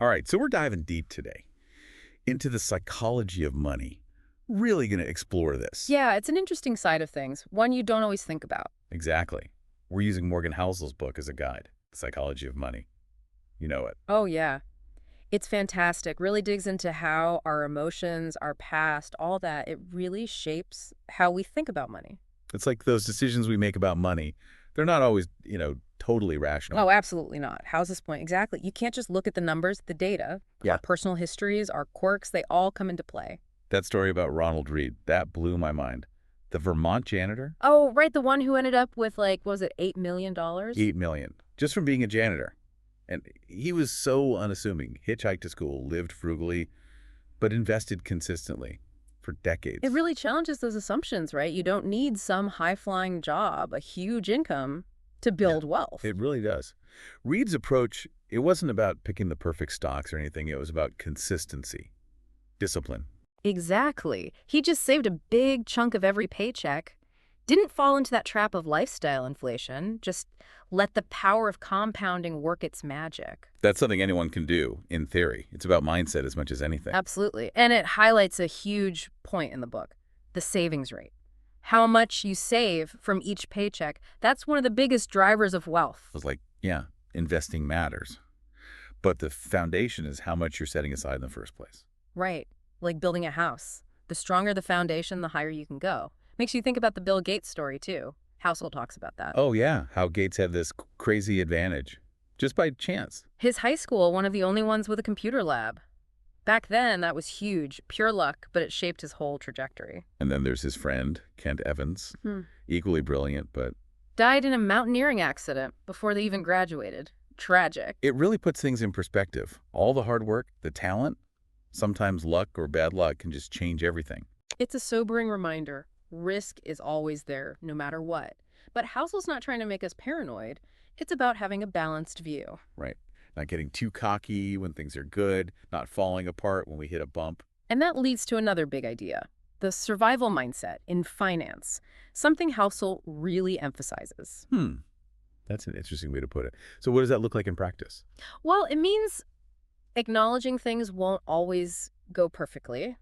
right, so we're diving deep today into the psychology of money. Really going to explore this. Yeah, it's an interesting side of things, one you don't always think about. Exactly. We're using Morgan Housel's book as a guide, The Psychology of Money. You know it. Oh, yeah. It's fantastic. Really digs into how our emotions, our past, all that, it really shapes how we think about money. It's like those decisions we make about money. They're not always, totally rational. Oh, absolutely not. How's this point? Exactly. You can't just look at the numbers, the data. Yeah. Our personal histories, our quirks, they all come into play. That story about Ronald Reed, that blew my mind. The Vermont janitor? Oh, right, the one who ended up with, like, what was it, $8 million? $8 million. Just from being a janitor. And he was so unassuming. Hitchhiked to school, lived frugally, but invested consistently for decades. It really challenges those assumptions, right? You don't need some high-flying job, a huge income to build wealth. It really does. Reed's approach, it wasn't about picking the perfect stocks or anything. It was about consistency, discipline. Exactly. He just saved a big chunk of every paycheck, didn't fall into that trap of lifestyle inflation, just let the power of compounding work its magic. That's something anyone can do, in theory. It's about mindset as much as anything. Absolutely. And it highlights a huge point in the book, the savings rate. How much you save from each paycheck, that's one of the biggest drivers of wealth. It was like, yeah, investing matters. But the foundation is how much you're setting aside in the first place. Right. Like building a house. The stronger the foundation, the higher you can go. Makes you think about the Bill Gates story, too. Housel talks about that. Oh, yeah, how Gates had this crazy advantage, just by chance. His high school, one of the only ones with a computer lab. Back then, that was huge, pure luck, but it shaped his whole trajectory. And then there's his friend, Kent Evans, equally brilliant, but... Died in a mountaineering accident before they even graduated. Tragic. It really puts things in perspective. All the hard work, the talent, sometimes luck or bad luck can just change everything. It's a sobering reminder. Risk is always there, no matter what. But Housel's not trying to make us paranoid. It's about having a balanced view. Right. Not getting too cocky when things are good, not falling apart when we hit a bump. And that leads to another big idea, the survival mindset in finance, something Housel really emphasizes. That's an interesting way to put it. So what does that look like in practice? Well, it means acknowledging things won't always go perfectly,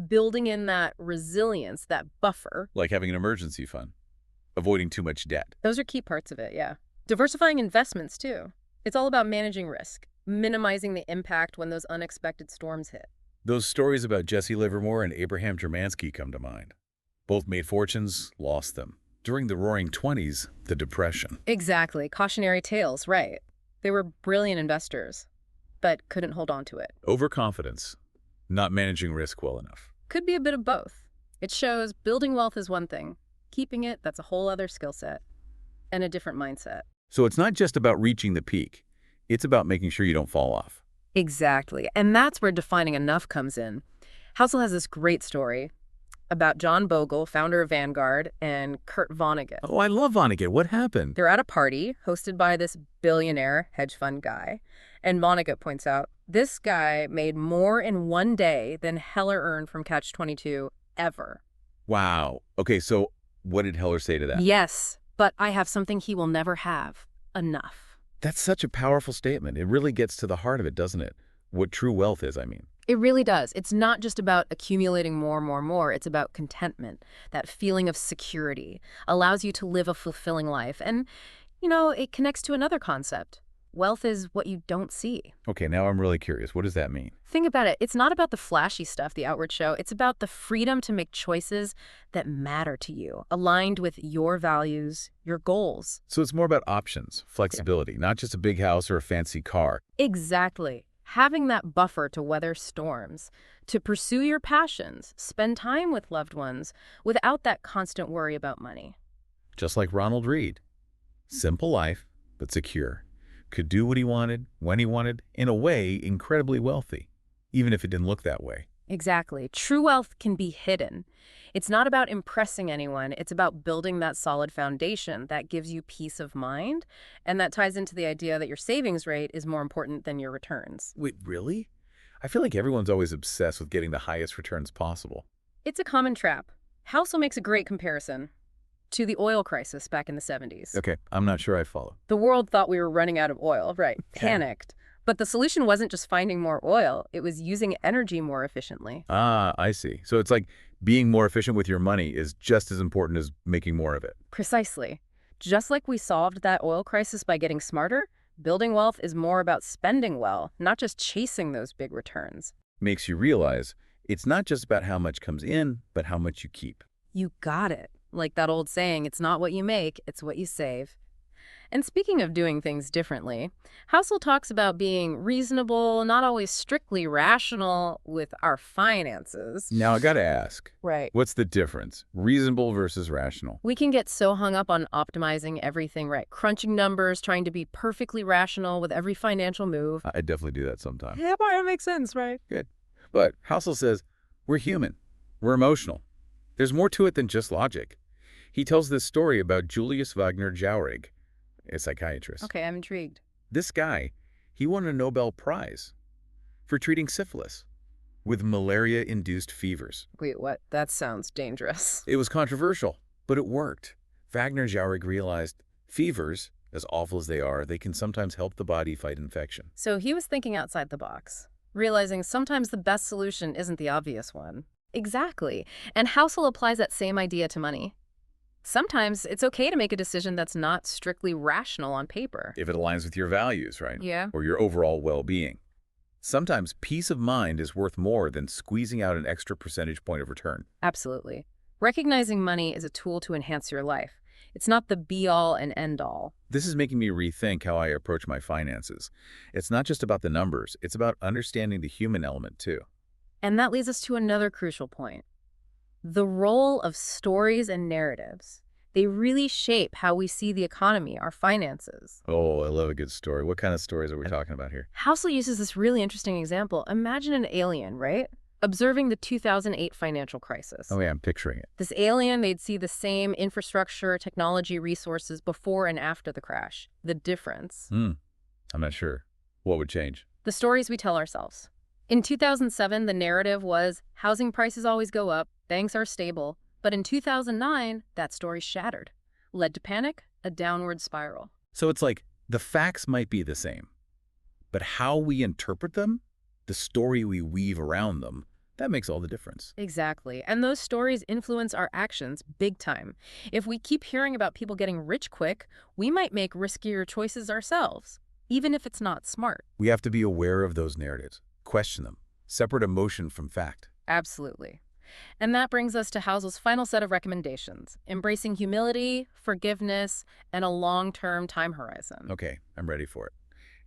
building in that resilience, that buffer. Like having an emergency fund, avoiding too much debt. Those are key parts of it, yeah. Diversifying investments, too. It's all about managing risk, minimizing the impact when those unexpected storms hit. Those stories about Jesse Livermore and Abraham Jermansky come to mind. Both made fortunes, lost them. During the Roaring '20s, the Depression. Exactly. Cautionary tales, right. They were brilliant investors, but couldn't hold on to it. Overconfidence, not managing risk well enough. Could be a bit of both. It shows building wealth is one thing. Keeping it, that's a whole other skill set and a different mindset. So it's not just about reaching the peak. It's about making sure you don't fall off. Exactly. And that's where defining enough comes in. Housel has this great story about John Bogle, founder of Vanguard, and Kurt Vonnegut. Oh, I love Vonnegut. What happened? They're at a party hosted by this billionaire hedge fund guy. And Vonnegut points out, this guy made more in one day than Heller earned from Catch-22 ever. Wow. Okay, so what did Heller say to that? Yes, but I have something he will never have. Enough. That's such a powerful statement. It really gets to the heart of it, doesn't it? What true wealth is, I mean. It really does. It's not just about accumulating more. It's about contentment. That feeling of security allows you to live a fulfilling life. And, it connects to another concept. Wealth is what you don't see. Okay, now I'm really curious. What does that mean? Think about it. It's not about the flashy stuff, the outward show. It's about the freedom to make choices that matter to you, aligned with your values, your goals. So it's more about options, flexibility, not just a big house or a fancy car. Exactly. Having that buffer to weather storms, to pursue your passions, spend time with loved ones without that constant worry about money. Just like Ronald Reed. Simple life, but secure. Could do what he wanted, when he wanted, in a way incredibly wealthy, even if it didn't look that way. Exactly. True wealth can be hidden. It's not about impressing anyone. It's about building that solid foundation that gives you peace of mind, and that ties into the idea that your savings rate is more important than your returns. Wait, really? I feel like everyone's always obsessed with getting the highest returns possible. It's a common trap. Housel makes a great comparison to the oil crisis back in the 70s. Okay, I'm not sure I follow. The world thought we were running out of oil, right? Panicked. But the solution wasn't just finding more oil, it was using energy more efficiently. Ah, I see. So it's like being more efficient with your money is just as important as making more of it. Precisely. Just like we solved that oil crisis by getting smarter, building wealth is more about spending well, not just chasing those big returns. Makes you realize it's not just about how much comes in, but how much you keep. You got it. Like that old saying, it's not what you make, it's what you save. And speaking of doing things differently, Housel talks about being reasonable, not always strictly rational with our finances. Now, I gotta ask, Right. what's the difference? Reasonable versus rational? We can get so hung up on optimizing everything, right? Crunching numbers, trying to be perfectly rational with every financial move. I definitely do that sometimes. Yeah, but it makes sense, right? Good. But Housel says, we're human. We're emotional. There's more to it than just logic. He tells this story about Julius Wagner Jauregg, a psychiatrist. Okay, I'm intrigued. This guy, he won a Nobel Prize for treating syphilis with malaria-induced fevers. Wait, what? That sounds dangerous. It was controversial, but it worked. Wagner Jauregg realized fevers, as awful as they can sometimes help the body fight infection. So he was thinking outside the box, realizing sometimes the best solution isn't the obvious one. Exactly. And Housel applies that same idea to money. Sometimes it's okay to make a decision that's not strictly rational on paper. If it aligns with your values, right? Yeah. Or your overall well-being. Sometimes peace of mind is worth more than squeezing out an extra percentage point of return. Absolutely. Recognizing money is a tool to enhance your life. It's not the be-all and end-all. This is making me rethink how I approach my finances. It's not just about the numbers, it's about understanding the human element too. And that leads us to another crucial point. The role of stories and narratives. They really shape how we see the economy, our finances. Oh, I love a good story. What kind of stories are we talking about here? Housel uses this really interesting example. Imagine an alien, right? Observing the 2008 financial crisis. Oh yeah, I'm picturing it. This alien, they'd see the same infrastructure, technology, resources before and after the crash. The difference. I'm not sure. What would change? The stories we tell ourselves. In 2007, the narrative was housing prices always go up, banks are stable. But in 2009, that story shattered. Led to panic, a downward spiral. So it's like the facts might be the same, but how we interpret them, the story we weave around them, that makes all the difference. Exactly. And those stories influence our actions big time. If we keep hearing about people getting rich quick, we might make riskier choices ourselves, even if it's not smart. We have to be aware of those narratives, question them, separate emotion from fact. Absolutely. And that brings us to Housel's final set of recommendations, embracing humility, forgiveness, and a long-term time horizon. Okay, I'm ready for it.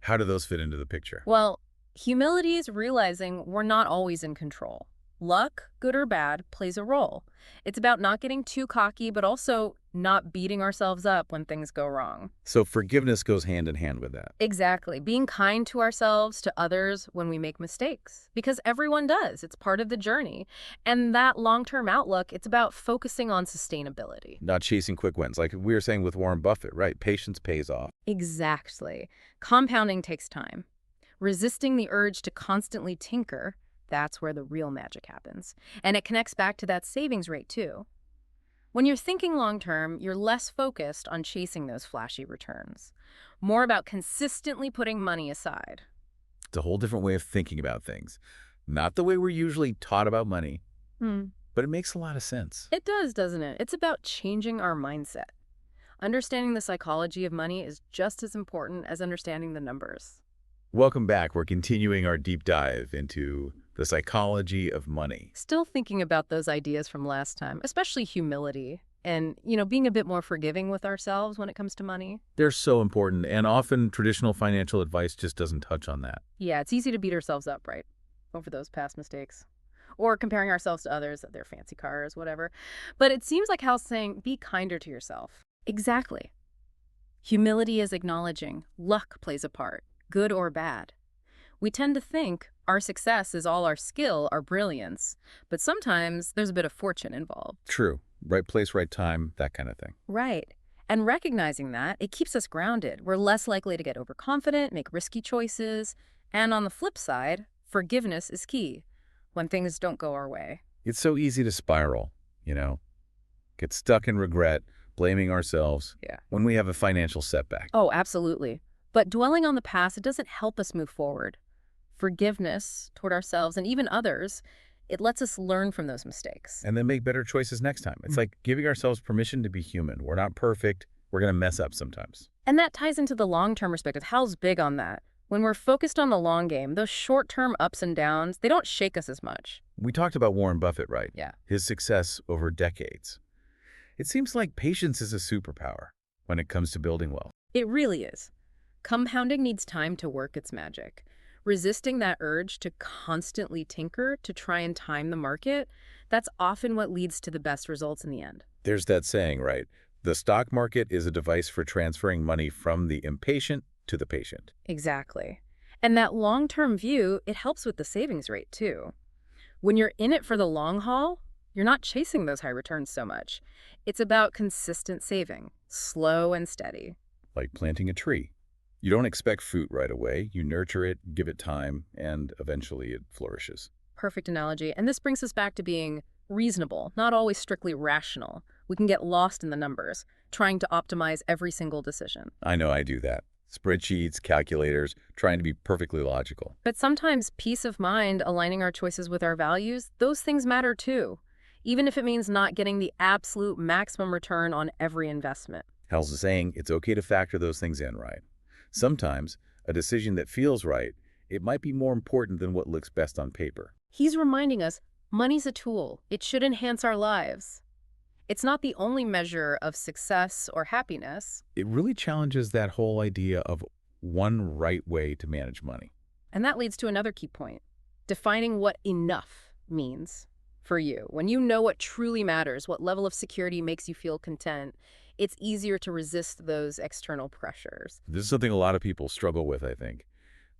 How do those fit into the picture? Well, humility is realizing we're not always in control. Luck, good or bad, plays a role. It's about not getting too cocky, but also not beating ourselves up when things go wrong. So forgiveness goes hand in hand with that. Exactly. Being kind to ourselves, to others when we make mistakes. Because everyone does. It's part of the journey. And that long-term outlook, it's about focusing on sustainability. Not chasing quick wins, like we were saying with Warren Buffett, right? Patience pays off. Exactly. Compounding takes time. Resisting the urge to constantly tinker, that's where the real magic happens. And it connects back to that savings rate, too. When you're thinking long-term, you're less focused on chasing those flashy returns. More about consistently putting money aside. It's a whole different way of thinking about things. Not the way we're usually taught about money, but it makes a lot of sense. It does, doesn't it? It's about changing our mindset. Understanding the psychology of money is just as important as understanding the numbers. Welcome back. We're continuing our deep dive into the psychology of money. Still thinking about those ideas from last time, especially humility and, being a bit more forgiving with ourselves when it comes to money. They're so important, and often traditional financial advice just doesn't touch on that. Yeah, it's easy to beat ourselves up, right, over those past mistakes. Or comparing ourselves to others, their fancy cars, whatever. But it seems like Hal's saying, be kinder to yourself. Exactly. Humility is acknowledging luck plays a part, good or bad. We tend to think our success is all our skill, our brilliance, but sometimes there's a bit of fortune involved. True. Right place, right time, that kind of thing. Right. And recognizing that, it keeps us grounded. We're less likely to get overconfident, make risky choices. And on the flip side, forgiveness is key when things don't go our way. It's so easy to spiral, get stuck in regret, blaming ourselves Yeah. when we have a financial setback. Oh, absolutely. But dwelling on the past, it doesn't help us move forward. Forgiveness toward ourselves and even others, it lets us learn from those mistakes. And then make better choices next time. It's Mm. like giving ourselves permission to be human. We're not perfect. We're going to mess up sometimes. And that ties into the long-term perspective. Hal's big on that. When we're focused on the long game, those short-term ups and downs, they don't shake us as much. We talked about Warren Buffett, right? Yeah. His success over decades. It seems like patience is a superpower when it comes to building wealth. It really is. Compounding needs time to work its magic. Resisting that urge to constantly tinker to try and time the market, that's often what leads to the best results in the end. There's that saying, right? The stock market is a device for transferring money from the impatient to the patient. Exactly. And that long-term view, it helps with the savings rate too. When you're in it for the long haul, you're not chasing those high returns so much. It's about consistent saving, slow and steady. Like planting a tree. You don't expect fruit right away. You nurture it, give it time, and eventually it flourishes. Perfect analogy. And this brings us back to being reasonable, not always strictly rational. We can get lost in the numbers, trying to optimize every single decision. I know I do that. Spreadsheets, calculators, trying to be perfectly logical. But sometimes peace of mind, aligning our choices with our values, those things matter too, even if it means not getting the absolute maximum return on every investment. Hal's saying it's okay to factor those things in, right? Sometimes a decision that feels right, it might be more important than what looks best on paper. He's reminding us money's a tool. It should enhance our lives. It's not the only measure of success or happiness. It really challenges that whole idea of one right way to manage money. And that leads to another key point, defining what enough means for you. When you know what truly matters, what level of security makes you feel content, it's easier to resist those external pressures. This is something a lot of people struggle with, I think.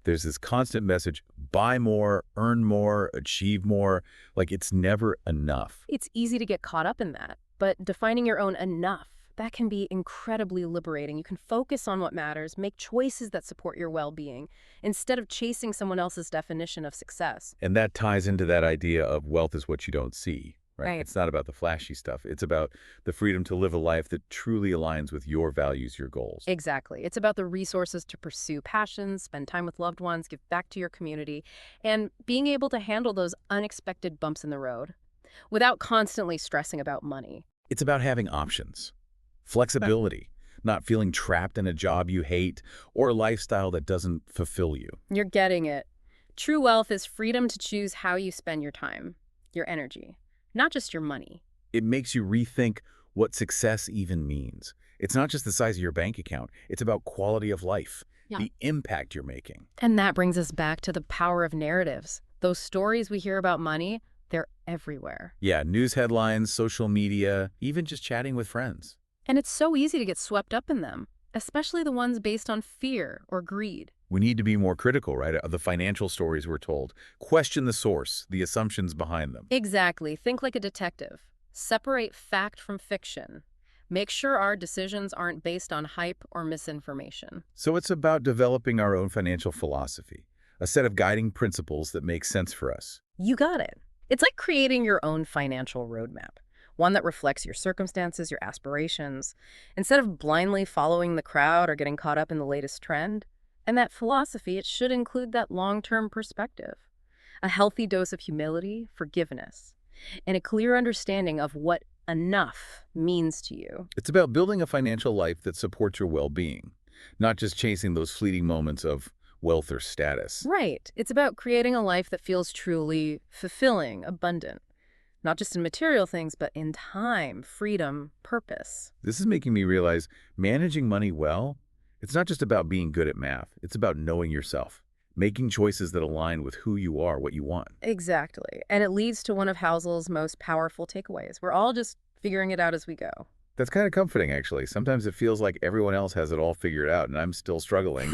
There's this constant message, buy more, earn more, achieve more, like it's never enough. It's easy to get caught up in that, but defining your own enough, that can be incredibly liberating. You can focus on what matters, make choices that support your well-being, instead of chasing someone else's definition of success. And that ties into that idea of wealth is what you don't see, right? Right. It's not about the flashy stuff. It's about the freedom to live a life that truly aligns with your values, your goals. Exactly. It's about the resources to pursue passions, spend time with loved ones, give back to your community, and being able to handle those unexpected bumps in the road without constantly stressing about money. It's about having options, flexibility, not feeling trapped in a job you hate or a lifestyle that doesn't fulfill you. You're getting it. True wealth is freedom to choose how you spend your time, your energy, not just your money. It makes you rethink what success even means. It's not just the size of your bank account. It's about quality of life, the impact you're making. And that brings us back to the power of narratives. Those stories we hear about money, they're everywhere. Yeah, news headlines, social media, even just chatting with friends. And it's so easy to get swept up in them, especially the ones based on fear or greed. We need to be more critical, right, of the financial stories we're told. Question the source, the assumptions behind them. Exactly. Think like a detective. Separate fact from fiction. Make sure our decisions aren't based on hype or misinformation. So it's about developing our own financial philosophy, a set of guiding principles that make sense for us. You got it. It's like creating your own financial roadmap, one that reflects your circumstances, your aspirations, instead of blindly following the crowd or getting caught up in the latest trend. And that philosophy, it should include that long-term perspective, a healthy dose of humility, forgiveness, and a clear understanding of what enough means to you. It's about building a financial life that supports your well-being, not just chasing those fleeting moments of wealth or status. Right. It's about creating a life that feels truly fulfilling, abundant, not just in material things, but in time, freedom, purpose. This is making me realize managing money well, it's not just about being good at math. It's about knowing yourself, making choices that align with who you are, what you want. Exactly. And it leads to one of Housel's most powerful takeaways. We're all just figuring it out as we go. That's kind of comforting, actually. Sometimes it feels like everyone else has it all figured out and I'm still struggling.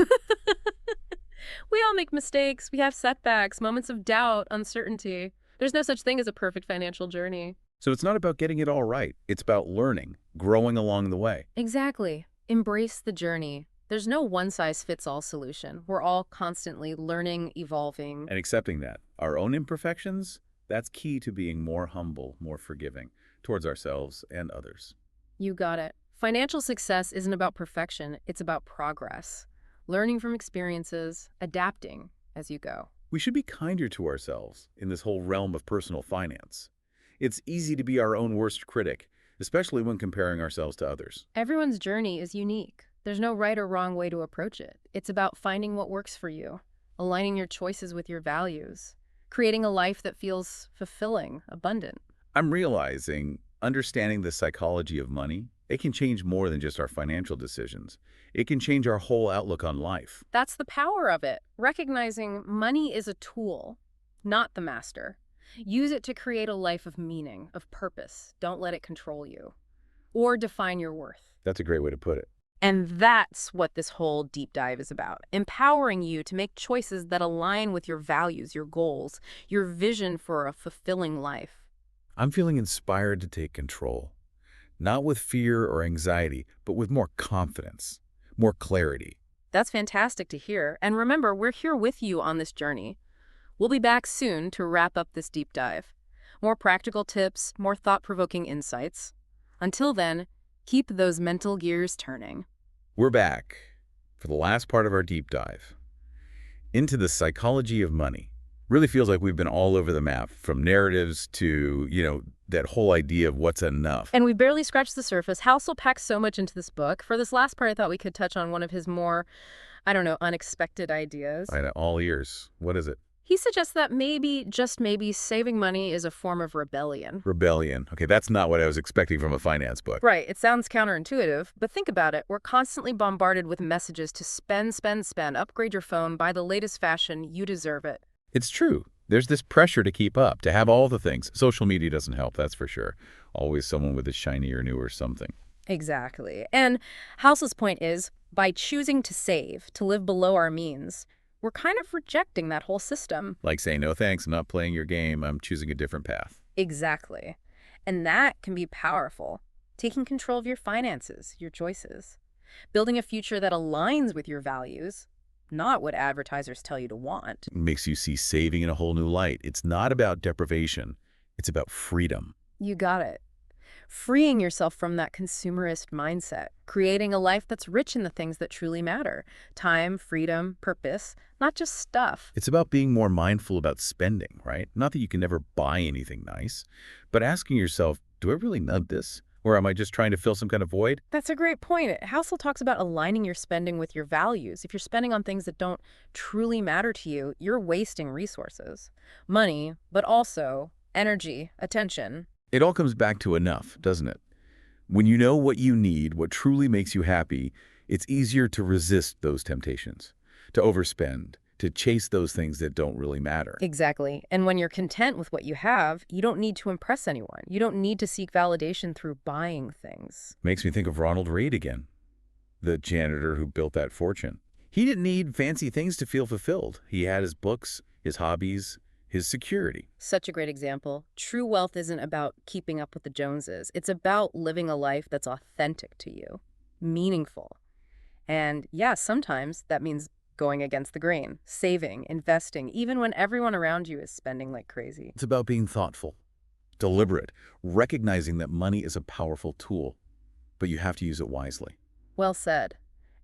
We all make mistakes. We have setbacks, moments of doubt, uncertainty. There's no such thing as a perfect financial journey. So it's not about getting it all right. It's about learning, growing along the way. Exactly. Embrace the journey. There's no one-size-fits-all solution. We're all constantly learning, evolving. And accepting that. Our own imperfections, that's key to being more humble, more forgiving towards ourselves and others. You got it. Financial success isn't about perfection. It's about progress. learning from experiences, adapting as you go. We should be kinder to ourselves in this whole realm of personal finance. It's easy to be our own worst critic, especially when comparing ourselves to others. Everyone's journey is unique. There's no right or wrong way to approach it. It's about finding what works for you, aligning your choices with your values, creating a life that feels fulfilling, abundant. I'm realizing understanding the psychology of money, it can change more than just our financial decisions. It can change our whole outlook on life. That's the power of it. Recognizing money is a tool, not the master. Use it to create a life of meaning, of purpose. Don't let it control you or define your worth. That's a great way to put it. And that's what this whole deep dive is about. Empowering you to make choices that align with your values, your goals, your vision for a fulfilling life. I'm feeling inspired to take control, not with fear or anxiety, but with more confidence, more clarity. That's fantastic to hear. And remember, we're here with you on this journey. We'll be back soon to wrap up this deep dive. More practical tips, more thought-provoking insights. Until then, keep those mental gears turning. We're back for the last part of our deep dive into the psychology of money. Really feels like we've been all over the map, from narratives to, that whole idea of what's enough. And we barely scratched the surface. Housel packs so much into this book. For this last part, I thought we could touch on one of his more, unexpected ideas. I know, all ears. What is it? He suggests that maybe, just maybe, saving money is a form of rebellion. Rebellion. Okay, that's not what I was expecting from a finance book. Right, it sounds counterintuitive, but think about it. We're constantly bombarded with messages to spend, spend, spend, upgrade your phone, buy the latest fashion, you deserve it. It's true. There's this pressure to keep up, to have all the things. Social media doesn't help, that's for sure. Always someone with a shiny or newer something. Exactly. And House's point is, by choosing to save, to live below our means, we're kind of rejecting that whole system. Like saying, no thanks, I'm not playing your game, I'm choosing a different path. Exactly. And that can be powerful. Taking control of your finances, your choices. Building a future that aligns with your values, not what advertisers tell you to want. It makes you see saving in a whole new light. It's not about deprivation, it's about freedom. You got it. Freeing yourself from that consumerist mindset, creating a life that's rich in the things that truly matter. Time, freedom, purpose, not just stuff. It's about being more mindful about spending, right? Not that you can never buy anything nice, but asking yourself, do I really need this? Or am I just trying to fill some kind of void? That's a great point. Housel talks about aligning your spending with your values. If you're spending on things that don't truly matter to you, you're wasting resources. Money, but also energy, attention. It all comes back to enough, doesn't it? When you know what you need, what truly makes you happy, it's easier to resist those temptations, to overspend, to chase those things that don't really matter. Exactly. And when you're content with what you have, you don't need to impress anyone. You don't need to seek validation through buying things. Makes me think of Ronald Reagan again, the janitor who built that fortune. He didn't need fancy things to feel fulfilled. He had his books, his hobbies, his security. Such a great example. True wealth isn't about keeping up with the Joneses. It's about living a life that's authentic to you, meaningful. And yeah, sometimes that means going against the grain, saving, investing, even when everyone around you is spending like crazy. It's about being thoughtful, deliberate, recognizing that money is a powerful tool, but you have to use it wisely. Well said.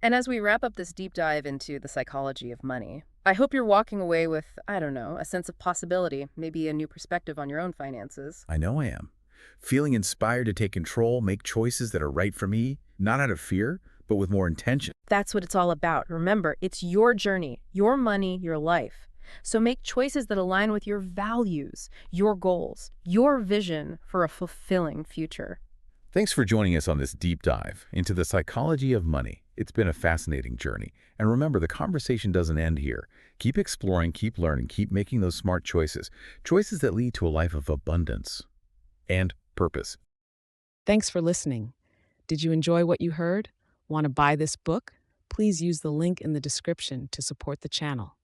And as we wrap up this deep dive into the psychology of money, I hope you're walking away with, a sense of possibility, maybe a new perspective on your own finances. I know I am. Feeling inspired to take control, make choices that are right for me, not out of fear, but with more intention. That's what it's all about. Remember, it's your journey, your money, your life. So make choices that align with your values, your goals, your vision for a fulfilling future. Thanks for joining us on this deep dive into the psychology of money. It's been a fascinating journey. And remember, the conversation doesn't end here. Keep exploring, keep learning, keep making those smart choices. Choices that lead to a life of abundance and purpose. Thanks for listening. Did you enjoy what you heard? Want to buy this book? Please use the link in the description to support the channel.